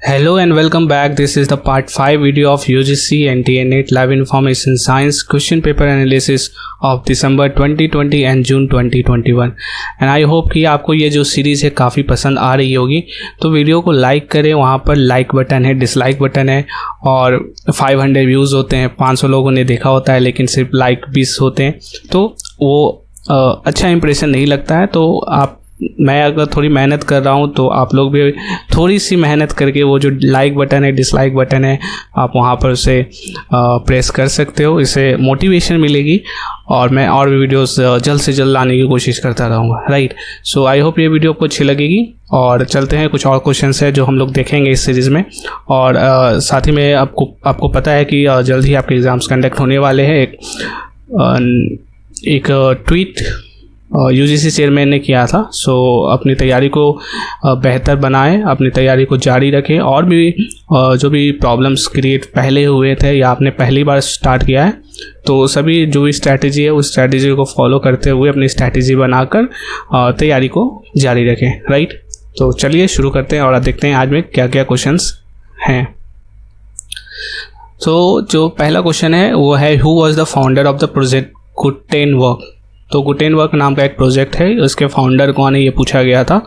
Hello and welcome back. This is the part 5 video of UGC NTA NET Live Information Science question paper analysis of December 2020 and June 2021 and I hope कि आपको ये जो series है काफ़ी पसंद आ रही होगी। तो वीडियो को लाइक करें, वहाँ पर लाइक बटन है, डिसलाइक बटन है और 500 व्यूज़ होते हैं, 500 लोगों ने देखा होता है लेकिन सिर्फ लाइक 20 होते हैं, तो वो अच्छा इंप्रेशन नहीं लगता है। तो मैं अगर थोड़ी मेहनत कर रहा हूँ तो आप लोग भी थोड़ी सी मेहनत करके वो जो लाइक बटन है, डिसलाइक बटन है, आप वहाँ पर उसे प्रेस कर सकते हो। इससे मोटिवेशन मिलेगी और मैं और भी वीडियोस जल्द से जल्द लाने की कोशिश करता रहूँगा। राइट, सो आई होप ये वीडियो आपको अच्छी लगेगी और चलते हैं कुछ और क्वेश्चंस है जो हम लोग देखेंगे इस सीरीज़ में। और साथ ही में आपको पता है कि जल्द ही आपके एग्ज़ाम्स कंडक्ट होने वाले हैं। एक ट्वीट यूजीसी चेयरमैन ने किया था। सो अपनी तैयारी को बेहतर बनाएं, अपनी तैयारी को जारी रखें और भी जो भी प्रॉब्लम्स क्रिएट पहले हुए थे या आपने पहली बार स्टार्ट किया है तो सभी जो भी स्ट्रैटेजी है उस स्ट्रैटेजी को फॉलो करते हुए अपनी स्ट्रैटेजी बनाकर तैयारी को जारी रखें। राइट, तो चलिए शुरू करते हैं और देखते हैं आज में क्या क्या क्वेश्चंस हैं। तो जो पहला क्वेश्चन है वो है who was the founder of the project Gutenberg. तो गुटेनबर्ग नाम का एक प्रोजेक्ट है, उसके फाउंडर कौन है ये पूछा गया था।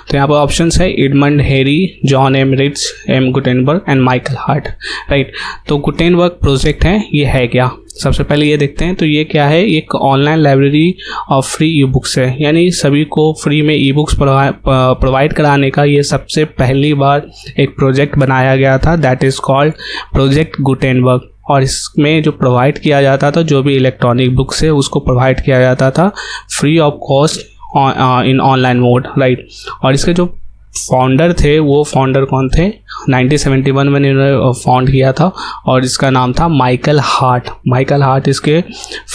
तो यहाँ पर ऑप्शंस है Edmund Harry, John M Ritz, M Gutenberg and Michael Hart. Right, तो गुटेनबर्ग प्रोजेक्ट है, ये है क्या, सबसे पहले ये देखते हैं। तो ये क्या है, एक online library of free e books है, यानी सभी को फ्री में ई बुक्स प्रोवाइड कराने का ये सबसे पहली बार एक प्रोजेक्ट बनाया गया था, that is called project Gutenberg. और इसमें जो प्रोवाइड किया जाता था, जो भी इलेक्ट्रॉनिक बुक्स है उसको प्रोवाइड किया जाता था free of cost in online mode. Right, और इसके जो फाउंडर थे वो फाउंडर कौन थे, 1971 में इन्होंने फाउंड किया था और इसका नाम था माइकल हार्ट। माइकल हार्ट इसके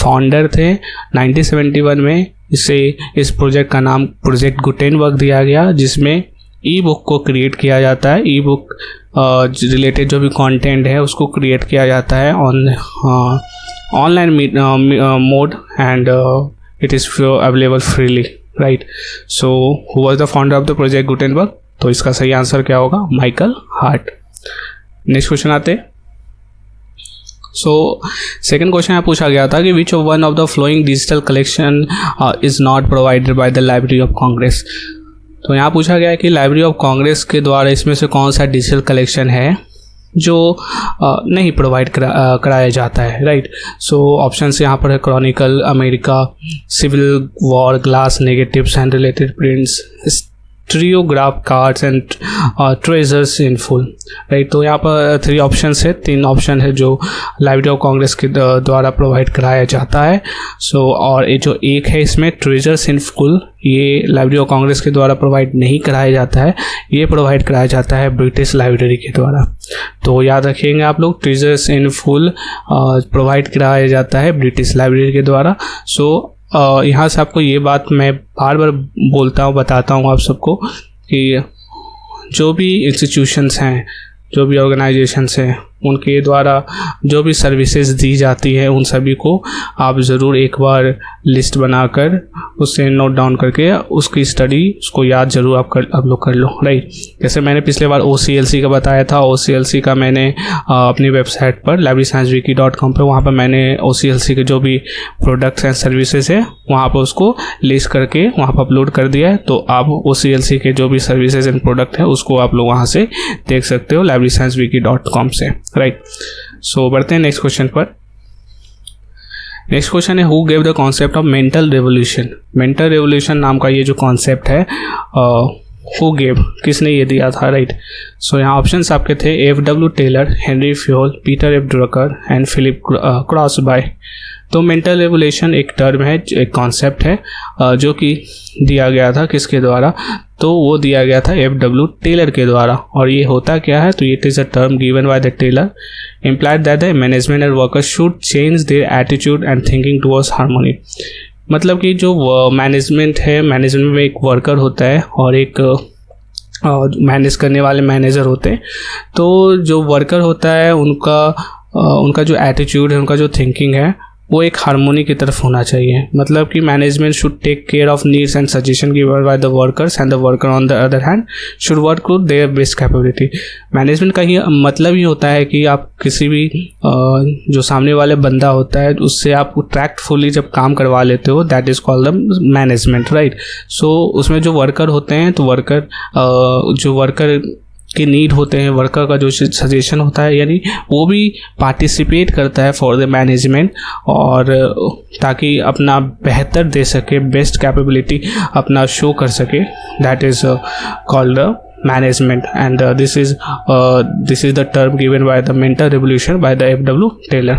फाउंडर थे। 1971 में इस प्रोजेक्ट का नाम प्रोजेक्ट गुटेनबर्ग दिया गया, जिसमें ई बुक को क्रिएट किया जाता है। ई बुक रिलेटेड जो भी कंटेंट है उसको क्रिएट किया जाता है online mode and it is available freely. Right, so who was the founder of the project Gutenberg, तो इसका सही आंसर क्या होगा, माइकल हार्ट। नेक्स्ट क्वेश्चन आते। सो सेकंड क्वेश्चन यहाँ पूछा गया था कि which of one of the flowing digital collection is not provided by the library of Congress. तो यहाँ पूछा गया है कि लाइब्रेरी ऑफ कांग्रेस के द्वारा इसमें से कौन सा डिजिटल कलेक्शन है जो नहीं प्रोवाइड कराया जाता है। राइट, सो ऑप्शंस यहाँ पर है chronicle America, civil war, glass negatives and related prints, stereograph cards and treasures in full. Right, तो यहाँ पर 3 ऑप्शंस है, 3 ऑप्शन है जो लाइब्रेरी ऑफ कांग्रेस के द्वारा प्रोवाइड कराया जाता है। सो और ये जो एक है इसमें ट्रेजर्स इन फुल, ये लाइब्रेरी ऑफ कांग्रेस के द्वारा प्रोवाइड नहीं कराया जाता है, ये प्रोवाइड कराया जाता है ब्रिटिश लाइब्रेरी के द्वारा। तो याद रखिएगा आप लोग, ट्रेजर्स इन फुल प्रोवाइड कराया जाता है ब्रिटिश लाइब्रेरी के द्वारा। सो यहाँ से आपको ये बात मैं बार बार बोलता हूँ, बताता हूँ आप सबको कि जो भी इंस्टीट्यूशंस हैं, जो भी ऑर्गेनाइजेशंस हैं, उनके द्वारा जो भी सर्विसेज दी जाती है उन सभी को आप ज़रूर एक बार लिस्ट बनाकर उससे नोट डाउन करके उसकी स्टडी, उसको याद ज़रूर आप लोग कर लो। राइट, जैसे मैंने पिछले बार OCLC का बताया था, OCLC का मैंने अपनी वेबसाइट पर librarysciencewiki.com पर वहाँ पर मैंने OCLC के जो भी प्रोडक्ट्स एंड सर्विसेज है वहाँ पर उसको लिस्ट करके वहाँ पर अपलोड कर दिया है। तो आप OCLC के जो भी सर्विसेज एंड प्रोडक्ट है उसको आप लोग वहाँ से देख सकते हो librarysciencewiki.com से। राइट, सो बढ़ते हैं नेक्स्ट क्वेश्चन पर। नेक्स्ट क्वेश्चन है who gave the concept of mental revolution. Mental revolution नाम का ये जो कॉन्सेप्ट है हु गेव, किसने ये दिया था। राइट, सो यहाँ ऑप्शंस आपके थे F.W. Taylor, Henri Fayol, Peter F. Drucker and Philip Crosby. तो मेंटल रेवोल्यूशन एक टर्म है, एक कॉन्सेप्ट है जो कि दिया गया था किसके द्वारा, तो वो दिया गया था F.W. टेलर के द्वारा। और ये होता क्या है, तो it is a term given by the Taylor implied that the management and workers should change their attitude and thinking towards harmony। मतलब कि जो मैनेजमेंट है, मैनेजमेंट में एक वर्कर होता है और एक मैनेज करने वाले मैनेजर होते हैं। तो जो वर्कर होता है उनका जो एटीट्यूड है, उनका जो थिंकिंग है, वो एक हार्मोनी की तरफ होना चाहिए। मतलब कि management should take care of needs and suggestion given by the workers and the worker on the other hand should work to their best capability. Management का ही मतलब ही होता है कि आप किसी भी जो सामने वाले बंदा होता है उससे आप ट्रैक्टफुली जब काम करवा लेते हो, that is called the management, right. So उसमें जो वर्कर होते हैं तो वर्कर के नीड होते हैं, वर्कर का जो सजेशन होता है, यानी वो भी पार्टिसिपेट करता है फॉर द मैनेजमेंट, और ताकि अपना बेहतर दे सके, बेस्ट कैपेबिलिटी अपना शो कर सके, that is called the management, and this is the term given by the mental revolution by the F.W. Taylor.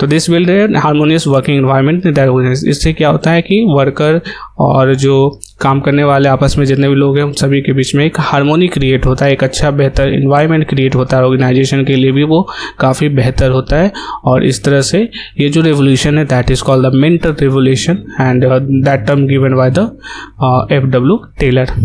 तो this will harmonious working environment that होता है। इससे क्या होता है कि वर्कर और जो काम करने वाले आपस में जितने भी लोग हैं उन सभी के बीच में एक हार्मोनी क्रिएट होता है, एक अच्छा बेहतर एनवायरनमेंट क्रिएट होता है, ऑर्गेनाइजेशन के लिए भी वो काफ़ी बेहतर होता है। और इस तरह से ये जो रेवोल्यूशन है that is called the mental revolution, and that term given by the F.W. Taylor.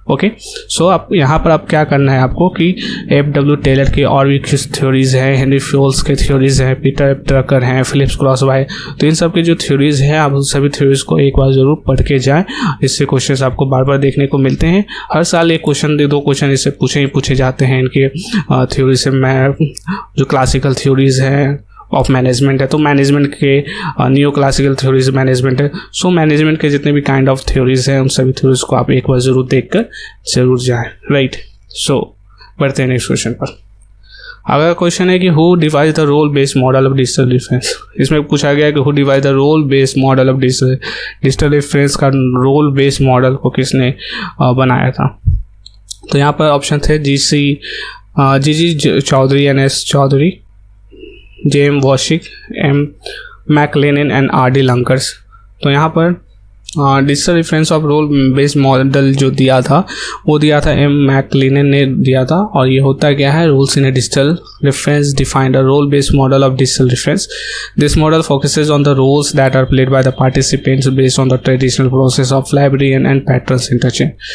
Okay, so आप यहाँ पर आप क्या करना है आपको कि F.W. टेलर के और भी कुछ थ्योरीज़ हैं, हेनरी फ्योल्स के थ्योरीज़ हैं, पीटर ड्रकर हैं, फिलिप्स क्रॉसबाय, तो इन सब के जो थ्योरीज़ हैं आप उन सभी थ्योरीज़ को एक बार ज़रूर पढ़ के जाएँ। इससे क्वेश्चंस आपको बार बार देखने को मिलते हैं। हर साल एक क्वेश्चन दो क्वेश्चन इससे पूछे जाते हैं इनके थ्योरी से। मैं जो क्लासिकल थ्योरीज़ हैं ऑफ मैनेजमेंट है, तो मैनेजमेंट के न्यू क्लासिकल थ्योरीज मैनेजमेंट है। सो मैनेजमेंट के जितने भी काइंड ऑफ थ्योरीज हैं उन सभी थ्योरीज को आप एक बार ज़रूर देखकर ज़रूर जाएं, राइट। सो बढ़ते हैं नेक्स्ट क्वेश्चन पर। अगला क्वेश्चन है कि who devised the role based model of digital reference. इसमें पूछा गया है कि who devised the role based model of digital reference का रोल बेस्ड मॉडल को किसने बनाया था। तो यहाँ पर ऑप्शन थे G Chowdhury, NS Chowdhury, J.M. Wasik, M. McLennan and R.D. Lankes. तो यहाँ पर digital reference of role based model जो दिया था वो दिया था M. McLennan ने दिया था। और ये होता क्या है, roles in a digital reference defined a role based model of digital reference. This model focuses on the roles that are played by the participants based on the traditional process of librarian and patrons interchange.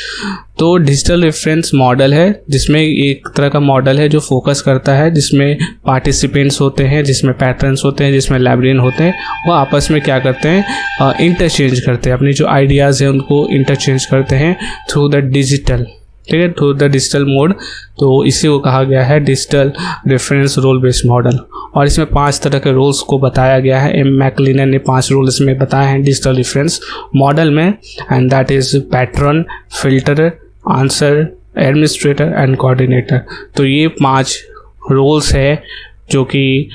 तो digital reference model है जिसमें एक तरह का model है जो focus करता है, जिसमें पार्टिसिपेंट्स होते हैं, जिसमें पैट्रन्स होते हैं, जिसमें लाइब्रेरियन होते हैं, वो आपस में क्या करते हैं, इंटरचेंज करते हैं, अपनी जो आइडियाज़ हैं उनको इंटरचेंज करते हैं थ्रू द डिजिटल, ठीक है, थ्रू द डिजिटल मोड। तो इसी को कहा गया है digital reference role based model. और इसमें 5 तरह के रोल्स को बताया गया है। M. McLennan ने 5 रोल इसमें बताए हैं डिजिटल रेफरेंस मॉडल में, and that is patron, filter, answer, administrator and coordinator. तो ये 5 रोल्स है जो कि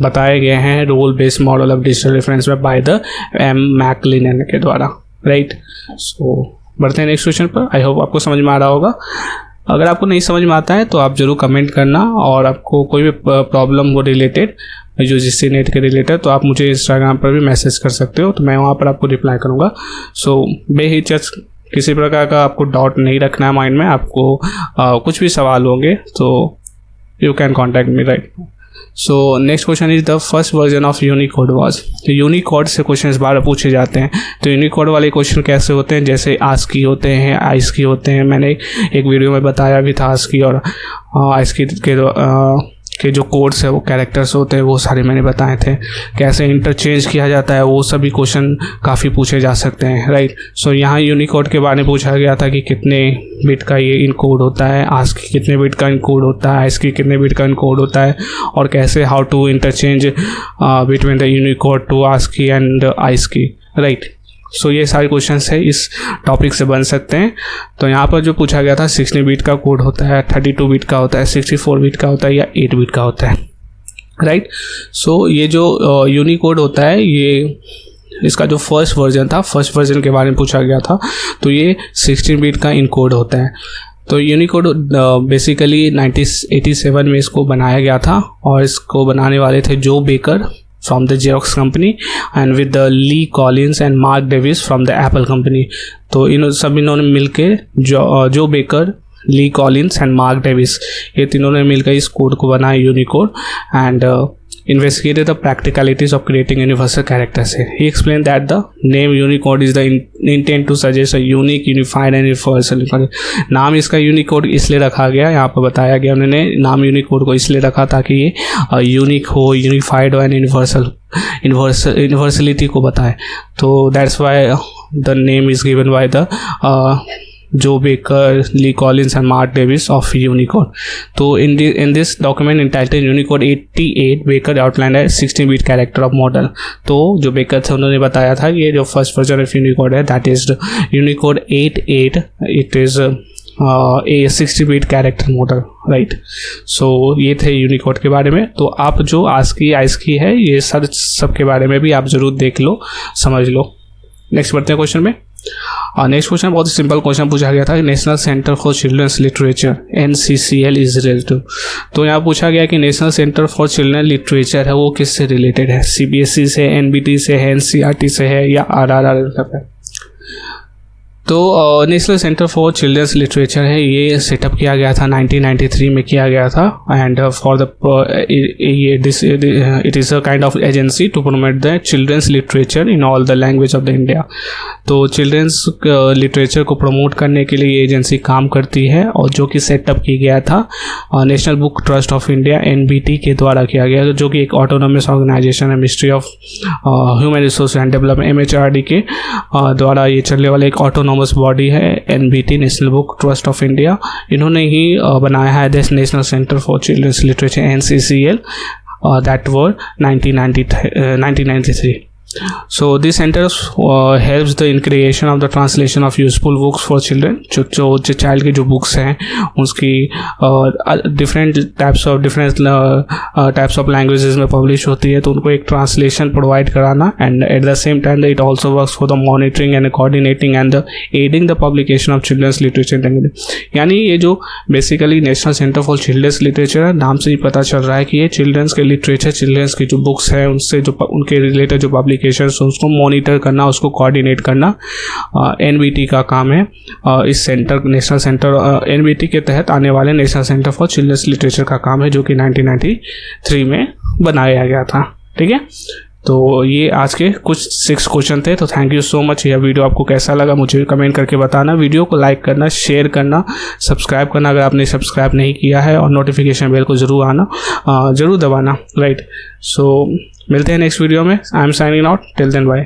बताए गए हैं role based model of digital reference में बाय द M. McLennan के द्वारा, राइट। सो बढ़ते हैं नेक्स्ट क्वेश्चन पर। आई होप आपको समझ में आ रहा होगा। अगर आपको नहीं समझ में आता है तो आप ज़रूर कमेंट करना, और आपको कोई भी प्रॉब्लम हो रिलेटेड जो जिससे नेट के रिलेटेड, तो आप मुझे इंस्टाग्राम पर भी मैसेज कर सकते हो, तो मैं वहाँ पर आपको रिप्लाई करूँगा। सो बेहिचक किसी प्रकार का आपको डाउट नहीं रखना है माइंड में। आपको कुछ भी सवाल होंगे तो you can contact me, right. So next question is the first version of Unicode was. तो यूनिकोड से क्वेश्चन इस बार पूछे जाते हैं। तो यूनिकोड वाले क्वेश्चन कैसे होते हैं, जैसे आस्की होते हैं, आइस्की होते हैं। मैंने एक वीडियो में बताया भी था आस्की और आइस्की के जो कोड्स है वो कैरेक्टर्स होते हैं, वो सारे मैंने बताए थे। कैसे इंटरचेंज किया जाता है वो सभी क्वेश्चन काफ़ी पूछे जा सकते हैं, राइट। सो यहाँ यूनिकोड के बारे में पूछा गया था कि कितने बिट का ये इनकोड होता है, आस्की कितने बिट का इनकोड होता है, आइस्की कितने बिट का इनकोड होता है, और कैसे how to interchange between the Unicode to ASCII and ISCII, right. So ये सारे क्वेश्चंस है इस टॉपिक से बन सकते हैं। तो यहाँ पर जो पूछा गया था 16 बिट का कोड होता है, 32 बिट का होता है, 64 बिट का होता है या 8 बिट का होता है, राइट। सो ये जो यूनिकोड होता है, ये इसका जो फर्स्ट वर्जन था, फर्स्ट वर्जन के बारे में पूछा गया था, तो ये 16 बिट का इनकोड होता है। तो यूनिकोड बेसिकली 1987 में इसको बनाया गया था, और इसको बनाने वाले थे जो baker from the Xerox company and with the Lee Collins and Mark Davis from the Apple company। तो इन्होंने मिलके Joe Becker, Lee Collins and Mark Davis, ये तीनों ने मिलकर इस कोड को बनाया Unicode. And investigated the practicalities of creating universal characters. He explained that the name Unicode is the intent to suggest a unique, unified and universal. नाम इसका Unicode इसलिए रखा गया, यहाँ पर बताया गया उन्होंने नाम यूनिकोड को इसलिए रखा ताकि ये यूनिक हो, यूनिफाइड हो एंड यूनिवर्सलिटी को बताए. तो that's why the name is given by the Joe Baker, Lee Collins and Mark Davis of Unicode. तो in this document entitled Unicode 88, Baker outlined a 16-bit character of model. तो जो baker थे उन्होंने बताया था ये जो फर्स्ट वर्जन ऑफ यूनिकोड है that is Unicode 88. It is a 60-bit character model, right. So ये थे यूनिकोड के बारे में. तो आप जो आस्की है ये सब के बारे में भी आप ज़रूर देख लो, समझ लो. नेक्स्ट बढ़ते हैं क्वेश्चन में. नेक्स्ट क्वेश्चन बहुत ही सिंपल क्वेश्चन पूछा गया था. National Centre for children's literature NCCL is related. तो यहाँ पूछा गया कि National Centre for children literature है वो किससे रिलेटेड है. CBSE से, NBT से है, NCERT से है या RRR है. तो National Centre for children's literature है ये सेटअप किया गया था 1993 में किया गया था. And for the it is a kind of agency to promote the children's literature in all the language of the India. तो चिल्ड्रंस लिटरेचर को प्रमोट करने के लिए ये एजेंसी काम करती है और जो कि सेटअप किया गया था National Book Trust of India NBT के द्वारा किया गया, जो कि एक ऑटोनोमस ऑर्गेनाइजेशन है, Ministry of Human Resource and Development MHRD के द्वारा ये चलने वाला एक ऑटोनोमस बॉडी है NBT, National Book Trust of India. इन्होंने ही बनाया है this National Centre for children's literature NCCL that were 1993. So this center helps the in creation of the translation of useful books for children. जो child की जो books हैं उसकी different types of languages में पब्लिश होती है, तो उनको एक ट्रांसलेशन प्रोवाइड कराना. And at the same time it also works for the monitoring and coordinating and the aiding the publication of children's literature language. यानी ये जो basically National Centre for children's literature है, नाम से ही पता चल रहा है कि ये चिल्ड्रंस के लिटरेचर, चिल्ड्रंस की जो बुक्स हैं उनसे जो उनके रिलेटेड जो पब्लिकेशन उसको मॉनिटर करना, उसको कोऑर्डिनेट करना NBT का काम है. इस सेंटर नेशनल सेंटर NBT के तहत आने वाले National Centre for children's literature का काम है, जो कि 1993 में बनाया गया था. ठीक है, तो ये आज के कुछ 6 क्वेश्चन थे. तो थैंक यू सो मच. यह वीडियो आपको कैसा लगा मुझे कमेंट करके बताना. वीडियो को लाइक करना, शेयर करना, सब्सक्राइब करना अगर आपने सब्सक्राइब नहीं किया है, और नोटिफिकेशन बेल को ज़रूर दबाना, राइट. सो मिलते हैं नेक्स्ट वीडियो में. I am signing out. Till then bye.